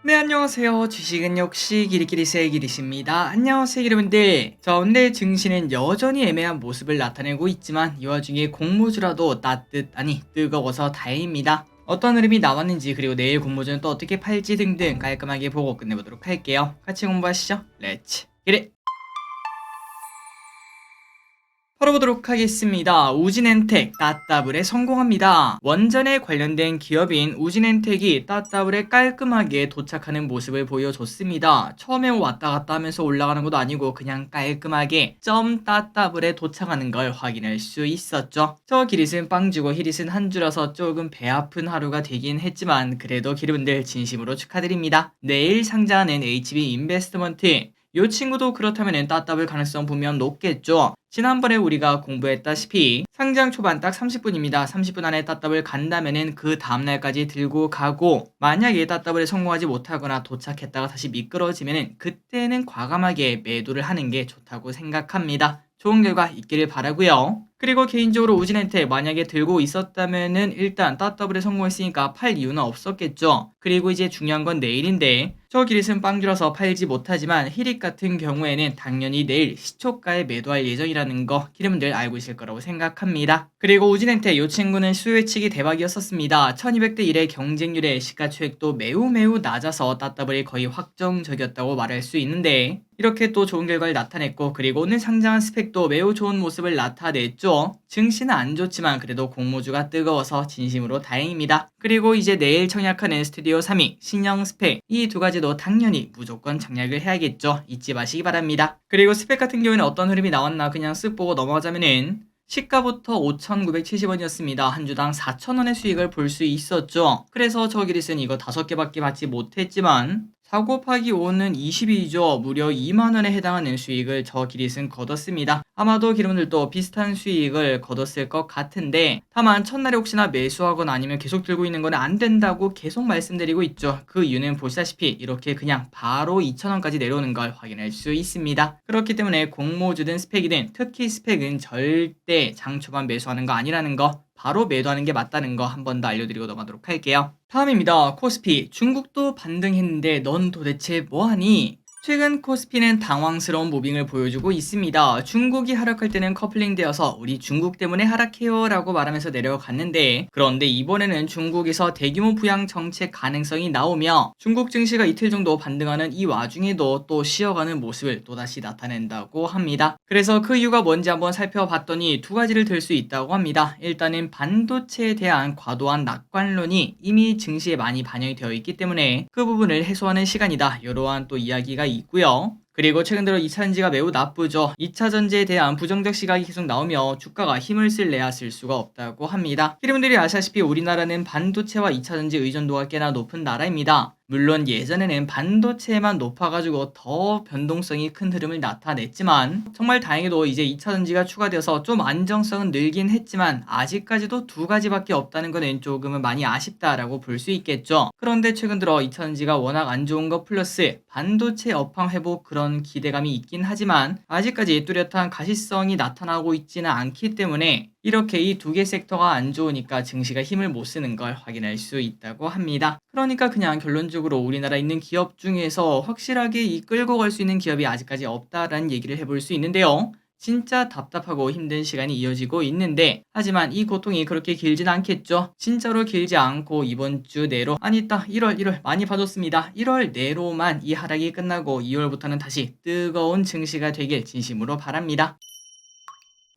네, 안녕하세요. 주식은 역시 기리기리 세기리십니다. 안녕하세요, 여러분들. 자, 오늘 증시는 여전히 애매한 모습을 나타내고 있지만 이 와중에 공모주라도 뜨거워서 다행입니다. 어떤 흐름이 나왔는지 그리고 내일 공모주는 또 어떻게 팔지 등등 깔끔하게 보고 끝내보도록 할게요. 같이 공부하시죠. 렛츠 기릿! 풀어보도록 하겠습니다. 우진엔텍 따따블에 성공합니다. 원전에 관련된 기업인 우진엔텍이 따따블에 깔끔하게 도착하는 모습을 보여줬습니다. 처음에 왔다 갔다 하면서 올라가는 것도 아니고 그냥 깔끔하게 점 따따블에 도착하는 걸 확인할 수 있었죠. 저 기릿은 빵주고 히릿은 한 주라서 조금 배 아픈 하루가 되긴 했지만 그래도 기르분들 진심으로 축하드립니다. 내일 상장하는 HB 인베스트먼트 이 친구도 그렇다면 따따블 가능성 보면 높겠죠. 지난번에 우리가 공부했다시피 상장 초반 딱 30분입니다. 30분 안에 따따블 간다면은 그 다음날까지 들고 가고 만약에 따따블에 성공하지 못하거나 도착했다가 다시 미끄러지면은 그때는 과감하게 매도를 하는 게 좋다고 생각합니다. 좋은 결과 있기를 바라고요. 그리고 개인적으로 우진한테 만약에 들고 있었다면은 일단 따따블에 성공했으니까 팔 이유는 없었겠죠. 그리고 이제 중요한 건 내일인데 저 기릿은 빵주라서 팔지 못하지만 히릿 같은 경우에는 당연히 내일 시초가에 매도할 예정이라는 거 기름들 알고 있을 거라고 생각합니다. 그리고 우진한테 이 친구는 수요예측이 대박이었었습니다. 1200대 1의 경쟁률에 시가총액도 매우 낮아서 따따블이 거의 확정적이었다고 말할 수 있는데 이렇게 또 좋은 결과를 나타냈고 그리고 오늘 상장한 스펙도 매우 좋은 모습을 나타냈죠. 증시는 안 좋지만 그래도 공모주가 뜨거워서 진심으로 다행입니다. 그리고 이제 내일 청약하는 스튜디오 3위, 신형 스펙 이 두 가지도 당연히 무조건 청약을 해야겠죠. 잊지 마시기 바랍니다. 그리고 스펙 같은 경우에는 어떤 흐름이 나왔나 그냥 쓱 보고 넘어가자면은 시가부터 5,970원이었습니다. 한 주당 4,000원의 수익을 볼 수 있었죠. 그래서 저 기릿은 이거 5개밖에 받지 못했지만 4 곱하기 5는 20이죠. 무려 2만원에 해당하는 수익을 저 기릿은 거뒀습니다. 아마도 기름들도 비슷한 수익을 거뒀을 것 같은데 다만 첫날에 혹시나 매수하거나 아니면 계속 들고 있는 건 안 된다고 계속 말씀드리고 있죠. 그 이유는 보시다시피 이렇게 그냥 바로 2,000원까지 내려오는 걸 확인할 수 있습니다. 그렇기 때문에 공모주든 스펙이든 특히 스펙은 절대 장 초반 매수하는 거 아니라는 거 바로 매도하는 게 맞다는 거 한 번 더 알려드리고 넘어가도록 할게요. 다음입니다. 코스피. 중국도 반등했는데 넌 도대체 뭐하니? 최근 코스피는 당황스러운 무빙을 보여주고 있습니다. 중국이 하락할 때는 커플링 되어서 우리 중국 때문에 하락해요 라고 말하면서 내려갔는데 그런데 이번에는 중국에서 대규모 부양 정책 가능성이 나오며 중국 증시가 이틀 정도 반등하는 이 와중에도 또 쉬어가는 모습을 또다시 나타낸다고 합니다. 그래서 그 이유가 뭔지 한번 살펴봤더니 두 가지를 들 수 있다고 합니다. 일단은 반도체에 대한 과도한 낙관론이 이미 증시에 많이 반영이 되어 있기 때문에 그 부분을 해소하는 시간이다. 이러한 또 이야기가 있고요. 그리고 최근 들어 2차전지가 매우 나쁘죠. 2차전지에 대한 부정적 시각이 계속 나오며 주가가 힘을 쓸래야 쓸 수가 없다고 합니다. 여러분들이 아시다시피 우리나라는 반도체와 2차전지 의존도가 꽤나 높은 나라입니다. 물론 예전에는 반도체만 높아가지고 더 변동성이 큰 흐름을 나타냈지만 정말 다행히도 이제 2차전지가 추가되어서 좀 안정성은 늘긴 했지만 아직까지도 두 가지밖에 없다는 거는 조금은 많이 아쉽다라고 볼 수 있겠죠. 그런데 최근 들어 2차전지가 워낙 안 좋은 거 플러스 반도체 업황 회복 그런 기대감이 있긴 하지만 아직까지 뚜렷한 가시성이 나타나고 있지는 않기 때문에 이렇게 이 두 개 섹터가 안 좋으니까 증시가 힘을 못 쓰는 걸 확인할 수 있다고 합니다. 그러니까 그냥 결론적으로 우리나라에 있는 기업 중에서 확실하게 이끌고 갈 수 있는 기업이 아직까지 없다라는 얘기를 해볼 수 있는데요. 진짜 답답하고 힘든 시간이 이어지고 있는데 하지만 이 고통이 그렇게 길진 않겠죠. 진짜로 길지 않고 이번 주 내로 아니다 1월 많이 봐줬습니다. 1월 내로만 이 하락이 끝나고 2월부터는 다시 뜨거운 증시가 되길 진심으로 바랍니다.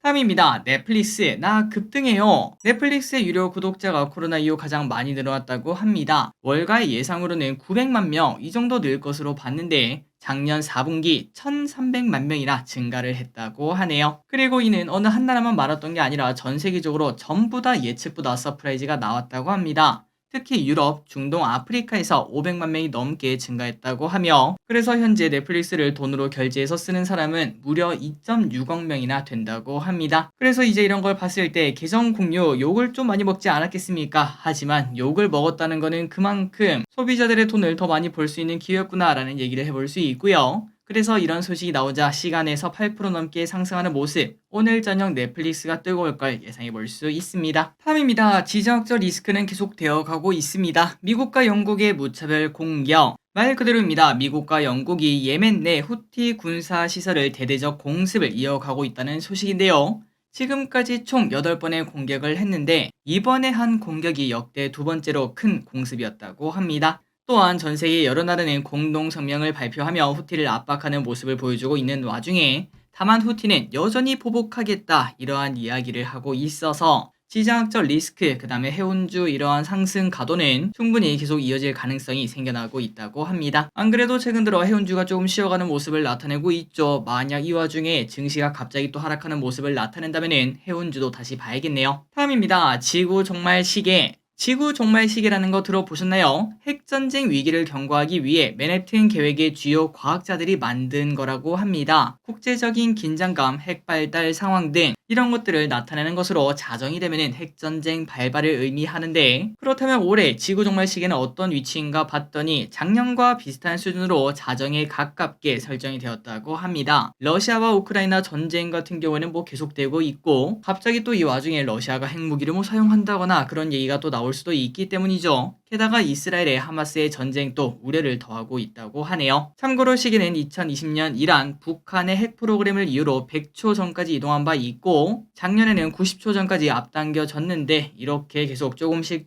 다음입니다. 넷플릭스 나 급등해요. 넷플릭스의 유료 구독자가 코로나 이후 가장 많이 늘어났다고 합니다. 월가의 예상으로는 900만 명 이 정도 늘 것으로 봤는데 작년 4분기 1,300만 명이나 증가를 했다고 하네요. 그리고 이는 어느 한 나라만 말았던 게 아니라 전 세계적으로 전부 다 예측보다 서프라이즈가 나왔다고 합니다. 특히 유럽, 중동, 아프리카에서 500만 명이 넘게 증가했다고 하며 그래서 현재 넷플릭스를 돈으로 결제해서 쓰는 사람은 무려 2.6억 명이나 된다고 합니다. 그래서 이제 이런 걸 봤을 때 계정 공유 욕을 좀 많이 먹지 않았겠습니까? 하지만 욕을 먹었다는 거는 그만큼 소비자들의 돈을 더 많이 벌 수 있는 기회였구나 라는 얘기를 해볼 수 있고요. 그래서 이런 소식이 나오자 시간에서 8% 넘게 상승하는 모습 오늘 저녁 넷플릭스가 뜨거울 걸 예상해 볼 수 있습니다. 다음입니다. 지정학적 리스크는 계속되어 가고 있습니다. 미국과 영국의 무차별 공격 말 그대로입니다. 미국과 영국이 예멘 내 후티 군사 시설을 대대적 공습을 이어가고 있다는 소식인데요. 지금까지 총 8번의 공격을 했는데 이번에 한 공격이 역대 두 번째로 큰 공습이었다고 합니다. 또한 전 세계 여러 나라는 공동 성명을 발표하며 후티를 압박하는 모습을 보여주고 있는 와중에 다만 후티는 여전히 보복하겠다 이러한 이야기를 하고 있어서 지정학적 리스크, 그 다음에 해운주 이러한 상승 가도는 충분히 계속 이어질 가능성이 생겨나고 있다고 합니다. 안 그래도 최근 들어 해운주가 조금 쉬어가는 모습을 나타내고 있죠. 만약 이 와중에 증시가 갑자기 또 하락하는 모습을 나타낸다면 해운주도 다시 봐야겠네요. 다음입니다. 지구 종말 시계. 지구 종말 시계라는 거 들어보셨나요? 핵전쟁 위기를 경고하기 위해 맨해튼 계획의 주요 과학자들이 만든 거라고 합니다. 국제적인 긴장감, 핵 발달 상황 등 이런 것들을 나타내는 것으로 자정이 되면 핵전쟁 발발을 의미하는데, 그렇다면 올해 지구 종말 시계는 어떤 위치인가 봤더니 작년과 비슷한 수준으로 자정에 가깝게 설정이 되었다고 합니다. 러시아와 우크라이나 전쟁 같은 경우에는 뭐 계속되고 있고, 갑자기 또 이 와중에 러시아가 핵무기를 뭐 사용한다거나 그런 얘기가 또 나올 수도 있기 때문이죠. 게다가 이스라엘의 하마스의 전쟁도 우려를 더하고 있다고 하네요. 참고로 시기는 2020년 이란 북한의 핵 프로그램을 이유로 100초 전까지 이동한 바 있고, 작년에는 90초 전까지 앞당겨졌는데 이렇게 계속 조금씩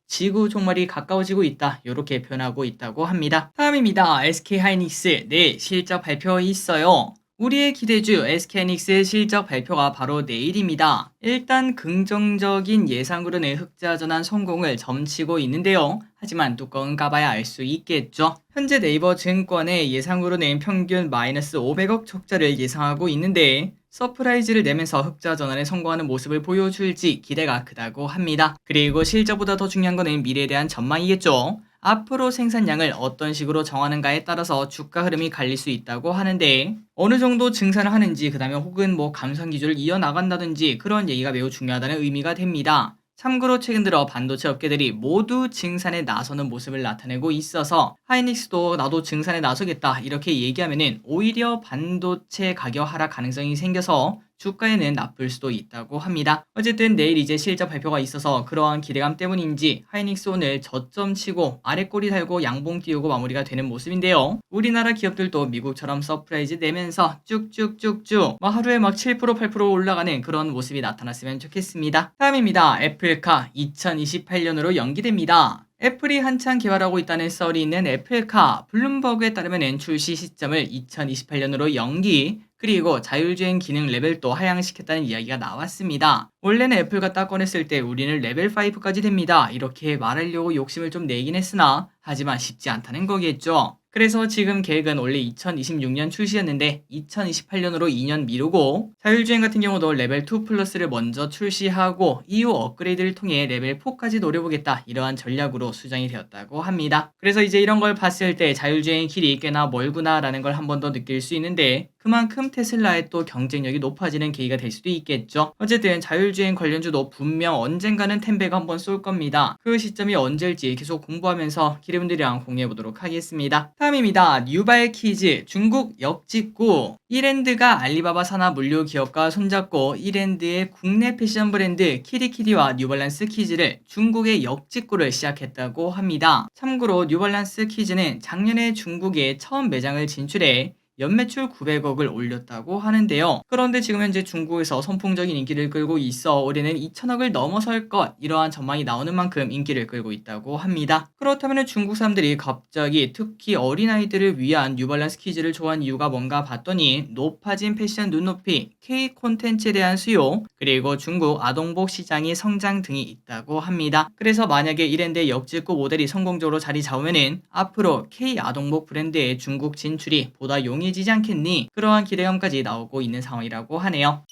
지구 종말이 가까워지고 있다, 이렇게 표현하고 있다고 합니다. 다음입니다. SK하이닉스 내일 실적 발표 있어요. 우리의 기대주 SK하이닉스의 실적 발표가 바로 내일입니다. 일단 긍정적인 예상으로는 흑자 전환 성공을 점치고 있는데요. 하지만 뚜껑은 까봐야 알 수 있겠죠. 현재 네이버 증권의 예상으로는 평균 마이너스 500억 적자를 예상하고 있는데 서프라이즈를 내면서 흑자 전환에 성공하는 모습을 보여줄지 기대가 크다고 합니다. 그리고 실적보다 더 중요한 거는 미래에 대한 전망이겠죠. 앞으로 생산량을 어떤 식으로 정하는가에 따라서 주가 흐름이 갈릴 수 있다고 하는데, 어느 정도 증산을 하는지, 그 다음에 혹은 뭐 감산 기조를 이어나간다든지 그런 얘기가 매우 중요하다는 의미가 됩니다. 참고로 최근 들어 반도체 업계들이 모두 증산에 나서는 모습을 나타내고 있어서 하이닉스도 나도 증산에 나서겠다 이렇게 얘기하면은 오히려 반도체 가격 하락 가능성이 생겨서 주가에는 나쁠 수도 있다고 합니다. 어쨌든 내일 이제 실적 발표가 있어서 그러한 기대감 때문인지 하이닉스 오늘 저점 치고 아래 꼬리 달고 양봉 띄우고 마무리가 되는 모습인데요. 우리나라 기업들도 미국처럼 서프라이즈 내면서 쭉쭉쭉쭉 뭐 하루에 막 7% 8% 올라가는 그런 모습이 나타났으면 좋겠습니다. 다음입니다. 애플카 2028년으로 연기됩니다. 애플이 한창 개발하고 있다는 썰이 있는 애플카, 블룸버그에 따르면 출시 시점을 2028년으로 연기, 그리고 자율주행 기능 레벨도 하향시켰다는 이야기가 나왔습니다. 원래는 애플가 딱 꺼냈을 때 우리는 레벨 5까지 됩니다, 이렇게 말하려고 욕심을 좀 내긴 했으나 하지만 쉽지 않다는 거겠죠. 그래서 지금 계획은 원래 2026년 출시였는데 2028년으로 2년 미루고, 자율주행 같은 경우도 레벨 2 플러스를 먼저 출시하고 이후 업그레이드를 통해 레벨 4까지 노려보겠다, 이러한 전략으로 수정이 되었다고 합니다. 그래서 이제 이런 걸 봤을 때 자율주행의 길이 꽤나 멀구나 라는 걸 한 번 더 느낄 수 있는데, 그만큼 테슬라의 또 경쟁력이 높아지는 계기가 될 수도 있겠죠. 어쨌든 자율주행 관련주도 분명 언젠가는 텐배가 한번 쏠 겁니다. 그 시점이 언제일지 계속 공부하면서 기대분들이랑 공유해보도록 하겠습니다. 다음입니다. 뉴발키즈 중국 역직구. 이랜드가 알리바바 산하 물류 기업과 손잡고 이랜드의 국내 패션 브랜드 키리키리와 뉴발란스 키즈를 중국의 역직구를 시작했다고 합니다. 참고로 뉴발란스 키즈는 작년에 중국에 처음 매장을 진출해 연매출 900억을 올렸다고 하는데요. 그런데 지금 현재 중국에서 선풍적인 인기를 끌고 있어 올해는 2천억을 넘어설 것, 이러한 전망이 나오는 만큼 인기를 끌고 있다고 합니다. 그렇다면 중국 사람들이 갑자기 특히 어린아이들을 위한 뉴발란스 키즈를 좋아하는 이유가 뭔가 봤더니 높아진 패션 눈높이, K 콘텐츠에 대한 수요, 그리고 중국 아동복 시장의 성장 등이 있다고 합니다. 그래서 만약에 이랜드의 역직구 모델이 성공적으로 자리 잡으면은 앞으로 K 아동복 브랜드의 중국 진출이 보다 용이해지지 않겠니? 그러한 기대감까지 나오고 있는 상황이라고 하네요.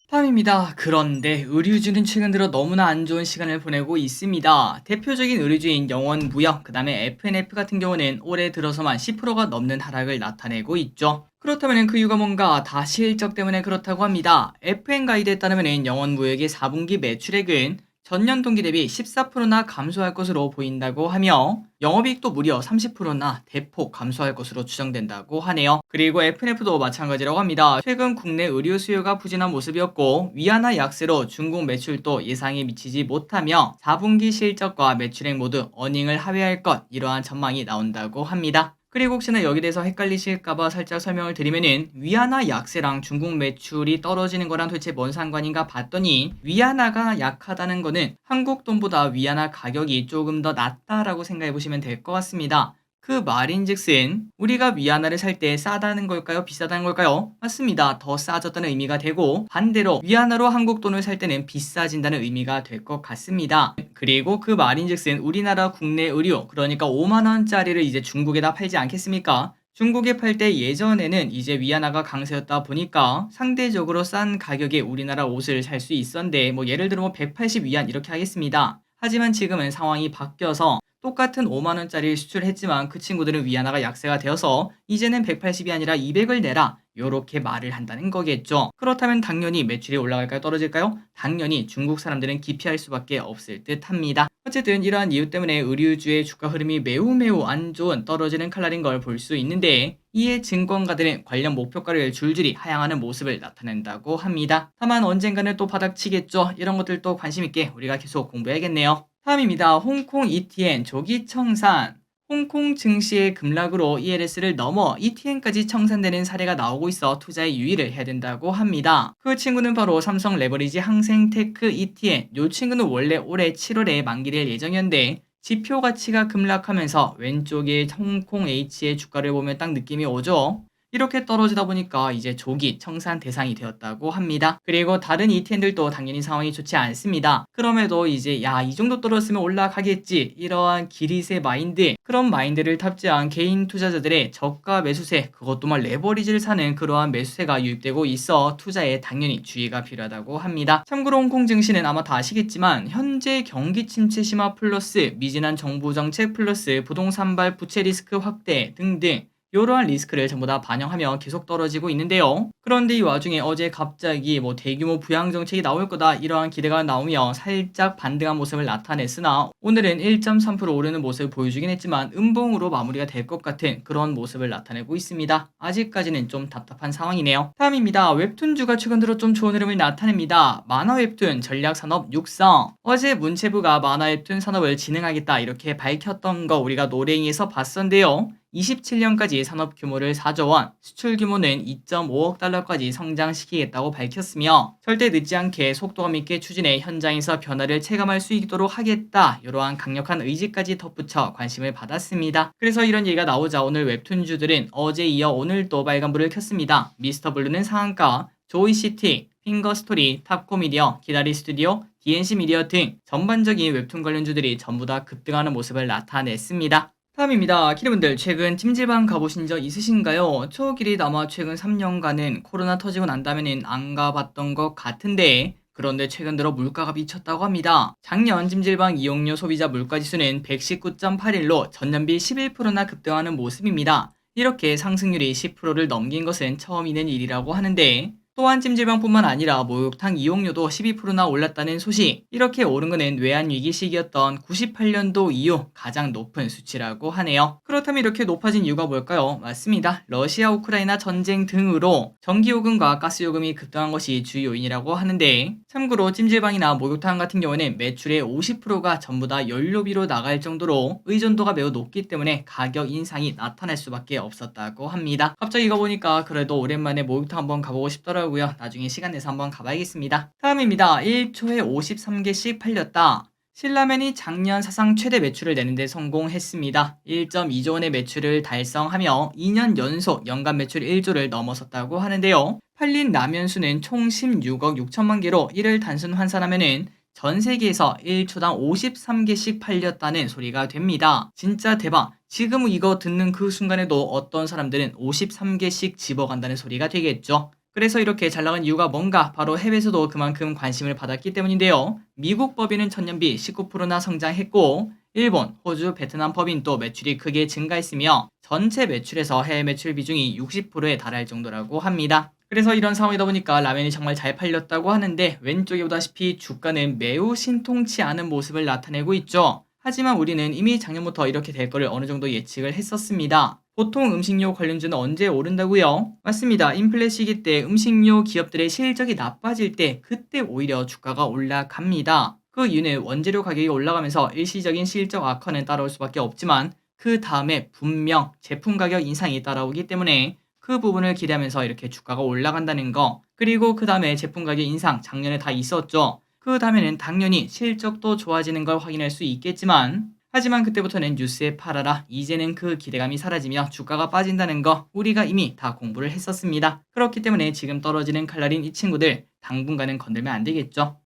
다음입니다. 그런데 의류주는 최근 들어 너무나 안 좋은 시간을 보내고 있습니다. 대표적인 의류주인 영원무역, 그 다음에 F&F 같은 경우는 올해 들어서만 10%가 넘는 하락을 나타내고 있죠. 그렇다면 그 이유가 뭔가? 다 실적 때문에 그렇다고 합니다. FN 가이드에 따르면 영원무역의 4분기 매출액은 전년 동기 대비 14%나 감소할 것으로 보인다고 하며 영업이익도 무려 30%나 대폭 감소할 것으로 추정된다고 하네요. 그리고 F&F도 마찬가지라고 합니다. 최근 국내 의류 수요가 부진한 모습이었고 위안화 약세로 중국 매출도 예상에 미치지 못하며 4분기 실적과 매출액 모두 어닝을 하회할 것, 이러한 전망이 나온다고 합니다. 그리고 혹시나 여기 대해서 헷갈리실까봐 살짝 설명을 드리면은 위안화 약세랑 중국 매출이 떨어지는 거랑 도대체 뭔 상관인가 봤더니 위안화가 약하다는 거는 한국 돈보다 위안화 가격이 조금 더 낮다라고 생각해 보시면 될 것 같습니다. 그 말인즉슨 우리가 위안화를 살 때 싸다는 걸까요? 비싸다는 걸까요? 맞습니다. 더 싸졌다는 의미가 되고 반대로 위안화로 한국 돈을 살 때는 비싸진다는 의미가 될 것 같습니다. 그리고 그 말인즉슨 우리나라 국내 의류, 그러니까 5만 원짜리를 이제 중국에다 팔지 않겠습니까? 중국에 팔 때 예전에는 이제 위안화가 강세였다 보니까 상대적으로 싼 가격에 우리나라 옷을 살 수 있었는데 뭐 예를 들어 180 위안 이렇게 하겠습니다. 하지만 지금은 상황이 바뀌어서 똑같은 5만 원짜리를 수출했지만 그 친구들은 위안화가 약세가 되어서 이제는 180이 아니라 200을 내라, 요렇게 말을 한다는 거겠죠. 그렇다면 당연히 매출이 올라갈까요? 떨어질까요? 당연히 중국 사람들은 기피할 수밖에 없을 듯 합니다. 어쨌든 이러한 이유 때문에 의류주의 주가 흐름이 매우 안 좋은 떨어지는 칼날인 걸 볼 수 있는데 이에 증권가들은 관련 목표가를 줄줄이 하향하는 모습을 나타낸다고 합니다. 다만 언젠가는 또 바닥치겠죠. 이런 것들도 관심 있게 우리가 계속 공부해야겠네요. 다음입니다. 홍콩 ETN 조기 청산. 홍콩 증시의 급락으로 ELS를 넘어 ETN까지 청산되는 사례가 나오고 있어 투자에 유의를 해야 된다고 합니다. 그 친구는 바로 삼성 레버리지 항생테크 ETN. 이 친구는 원래 올해 7월에 만기될 예정이었는데 지표 가치가 급락하면서 왼쪽에 홍콩 H의 주가를 보면 딱 느낌이 오죠. 이렇게 떨어지다 보니까 이제 조기 청산 대상이 되었다고 합니다. 그리고 다른 ETN들도 당연히 상황이 좋지 않습니다. 그럼에도 이제 이 정도 떨어졌으면 올라가겠지, 이러한 기리세 마인드, 그런 마인드를 탑재한 개인 투자자들의 저가 매수세, 그것도 막 레버리지를 사는 그러한 매수세가 유입되고 있어 투자에 당연히 주의가 필요하다고 합니다. 참고로 홍콩 증시는 아마 다 아시겠지만 현재 경기 침체 심화 플러스 미진한 정부 정책 플러스 부동산발 부채 리스크 확대 등등 이러한 리스크를 전부 다 반영하며 계속 떨어지고 있는데요. 그런데 이 와중에 어제 갑자기 대규모 부양 정책이 나올 거다, 이러한 기대가 나오며 살짝 반등한 모습을 나타냈으나 오늘은 1.3% 오르는 모습을 보여주긴 했지만 음봉으로 마무리가 될 것 같은 그런 모습을 나타내고 있습니다. 아직까지는 좀 답답한 상황이네요. 다음입니다. 웹툰주가 최근 들어 좀 좋은 흐름을 나타냅니다. 만화 웹툰 전략산업 육성. 어제 문체부가 만화 웹툰 산업을 진흥하겠다 이렇게 밝혔던 거 우리가 노랭이에서 봤었는데요. 27년까지 산업 규모를 4조 원, 수출 규모는 2.5억 달러까지 성장시키겠다고 밝혔으며 절대 늦지 않게 속도감 있게 추진해 현장에서 변화를 체감할 수 있도록 하겠다, 이러한 강력한 의지까지 덧붙여 관심을 받았습니다. 그래서 이런 얘기가 나오자 오늘 웹툰주들은 어제 이어 오늘도 빨간불을 켰습니다. 미스터블루는 상한가, 조이시티, 핑거스토리, 탑코미디어, 기다리 스튜디오, DNC 미디어 등 전반적인 웹툰 관련주들이 전부 다 급등하는 모습을 나타냈습니다. 다음입니다. 키리분들 최근 찜질방 가보신 적 있으신가요? 초길이 아마 최근 3년간은 코로나 터지고 난 다음에는 안 가봤던 것 같은데 그런데 최근 들어 물가가 미쳤다고 합니다. 작년 찜질방 이용료 소비자 물가지수는 119.81로 전년비 11%나 급등하는 모습입니다. 이렇게 상승률이 10%를 넘긴 것은 처음 있는 일이라고 하는데 또한 찜질방뿐만 아니라 목욕탕 이용료도 12%나 올랐다는 소식. 이렇게 오른 것은 외환위기 시기였던 98년도 이후 가장 높은 수치라고 하네요. 그렇다면 이렇게 높아진 이유가 뭘까요? 맞습니다. 러시아 우크라이나 전쟁 등으로 전기요금과 가스요금이 급등한 것이 주 요인이라고 하는데 참고로 찜질방이나 목욕탕 같은 경우는 매출의 50%가 전부 다 연료비로 나갈 정도로 의존도가 매우 높기 때문에 가격 인상이 나타날 수밖에 없었다고 합니다. 갑자기 이거 보니까 그래도 오랜만에 목욕탕 한번 가보고 싶더라고요. 나중에 시간 내서 한번 가봐야겠습니다. 다음입니다. 1초에 53개씩 팔렸다. 신라면이 작년 사상 최대 매출을 내는데 성공했습니다. 1.2조 원의 매출을 달성하며 2년 연속 연간 매출 1조를 넘어섰다고 하는데요. 팔린 라면 수는 총 16억 6천만 개로 이를 단순 환산하면은 전 세계에서 1초당 53개씩 팔렸다는 소리가 됩니다. 진짜 대박. 지금 이거 듣는 그 순간에도 어떤 사람들은 53개씩 집어간다는 소리가 되겠죠. 그래서 이렇게 잘 나간 이유가 뭔가? 바로 해외에서도 그만큼 관심을 받았기 때문인데요. 미국 법인은 전년비 19%나 성장했고 일본, 호주, 베트남 법인도 매출이 크게 증가했으며 전체 매출에서 해외 매출 비중이 60%에 달할 정도라고 합니다. 그래서 이런 상황이다 보니까 라면이 정말 잘 팔렸다고 하는데 왼쪽에 보다시피 주가는 매우 신통치 않은 모습을 나타내고 있죠. 하지만 우리는 이미 작년부터 이렇게 될 거를 어느 정도 예측을 했었습니다. 보통 음식료 관련주는 언제 오른다고요? 맞습니다. 인플레 시기 때 음식료 기업들의 실적이 나빠질 때 그때 오히려 주가가 올라갑니다. 그 이유는 원재료 가격이 올라가면서 일시적인 실적 악화는 따라올 수밖에 없지만 그 다음에 분명 제품 가격 인상이 따라오기 때문에 그 부분을 기대하면서 이렇게 주가가 올라간다는 거. 그리고 그 다음에 제품 가격 인상 작년에 다 있었죠. 그 다음에는 당연히 실적도 좋아지는 걸 확인할 수 있겠지만 하지만 그때부터는 뉴스에 팔아라. 이제는 그 기대감이 사라지며 주가가 빠진다는 거 우리가 이미 다 공부를 했었습니다. 그렇기 때문에 지금 떨어지는 칼날인 이 친구들 당분간은 건들면 안 되겠죠.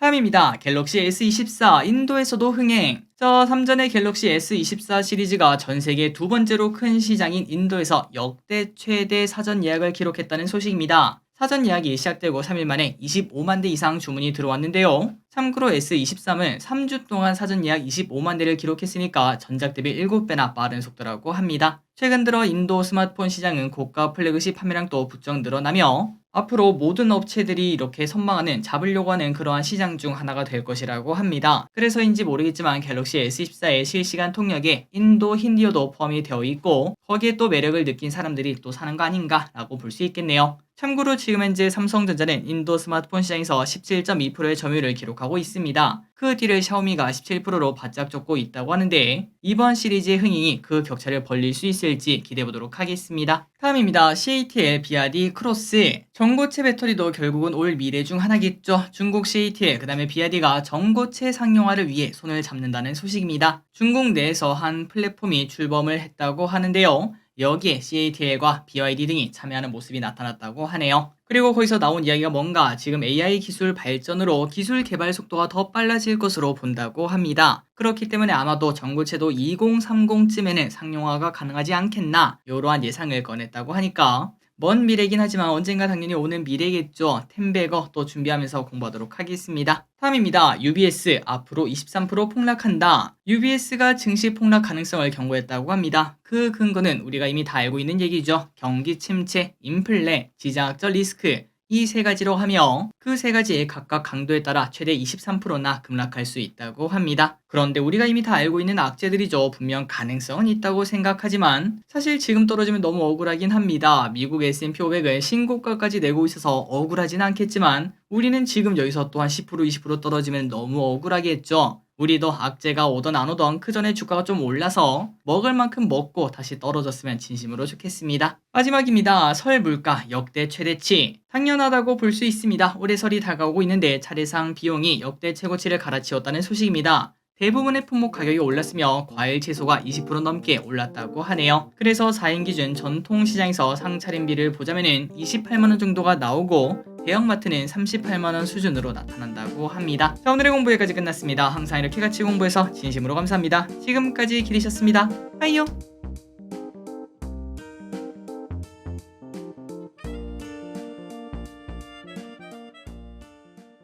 다음입니다. 갤럭시 S24 인도에서도 흥행. 저 3전의 갤럭시 S24 시리즈가 전세계 두 번째로 큰 시장인 인도에서 역대 최대 사전 예약을 기록했다는 소식입니다. 사전 예약이 시작되고 3일 만에 25만 대 이상 주문이 들어왔는데요. 참고로 S23은 3주 동안 사전 예약 25만 대를 기록했으니까 전작 대비 7배나 빠른 속도라고 합니다. 최근 들어 인도 스마트폰 시장은 고가 플래그십 판매량도 부쩍 늘어나며 앞으로 모든 업체들이 이렇게 선망하는 잡으려고 하는 그러한 시장 중 하나가 될 것이라고 합니다. 그래서인지 모르겠지만 갤럭시 S24의 실시간 통역에 인도 힌디어도 포함이 되어 있고 거기에 또 매력을 느낀 사람들이 또 사는 거 아닌가 라고 볼 수 있겠네요. 참고로 지금 현재 삼성전자는 인도 스마트폰 시장에서 17.2%의 점유율을 기록하고 있습니다. 그 뒤를 샤오미가 17%로 바짝 쫓고 있다고 하는데 이번 시리즈의 흥행이 그 격차를 벌릴 수 있을지 기대해보도록 하겠습니다. 다음입니다. CATL BRD 크로스. 전고체 배터리도 결국은 올 미래 중 하나겠죠. 중국 CATL 그 다음에 BRD가 전고체 상용화를 위해 손을 잡는다는 소식입니다. 중국 내에서 한 플랫폼이 출범을 했다고 하는데요. 여기에 CATL과 BYD 등이 참여하는 모습이 나타났다고 하네요. 그리고 거기서 나온 이야기가 뭔가 지금 AI 기술 발전으로 기술 개발 속도가 더 빨라질 것으로 본다고 합니다. 그렇기 때문에 아마도 전고체도 2030쯤에는 상용화가 가능하지 않겠나 이러한 예상을 꺼냈다고 하니까 먼 미래긴 하지만 언젠가 당연히 오는 미래겠죠. 템베거 또 준비하면서 공부하도록 하겠습니다. 다음입니다. UBS 앞으로 23% 폭락한다. UBS가 증시 폭락 가능성을 경고했다고 합니다. 그 근거는 우리가 이미 다 알고 있는 얘기죠. 경기 침체, 인플레, 지정학적 리스크 이 세 가지로 하며 그 세 가지의 각각 강도에 따라 최대 23%나 급락할 수 있다고 합니다. 그런데 우리가 이미 다 알고 있는 악재들이죠. 분명 가능성은 있다고 생각하지만 사실 지금 떨어지면 너무 억울하긴 합니다. 미국 S&P 500을 신고가까지 내고 있어서 억울하진 않겠지만 우리는 지금 여기서 또한 10% 20% 떨어지면 너무 억울하겠죠. 우리도 악재가 오던 안 오던 그 전에 주가가 좀 올라서 먹을 만큼 먹고 다시 떨어졌으면 진심으로 좋겠습니다. 마지막입니다. 설 물가 역대 최대치. 당연하다고 볼 수 있습니다. 올해 설이 다가오고 있는데 차례상 비용이 역대 최고치를 갈아치웠다는 소식입니다. 대부분의 품목 가격이 올랐으며 과일 채소가 20% 넘게 올랐다고 하네요. 그래서 4인 기준 전통시장에서 상차림비를 보자면은 28만원 정도가 나오고 대형마트는 38만원 수준으로 나타난다고 합니다. 자, 오늘의 공부 여기까지 끝났습니다. 항상 이렇게 같이 공부해서 진심으로 감사합니다. 지금까지 기리셨습니다. 빠이요.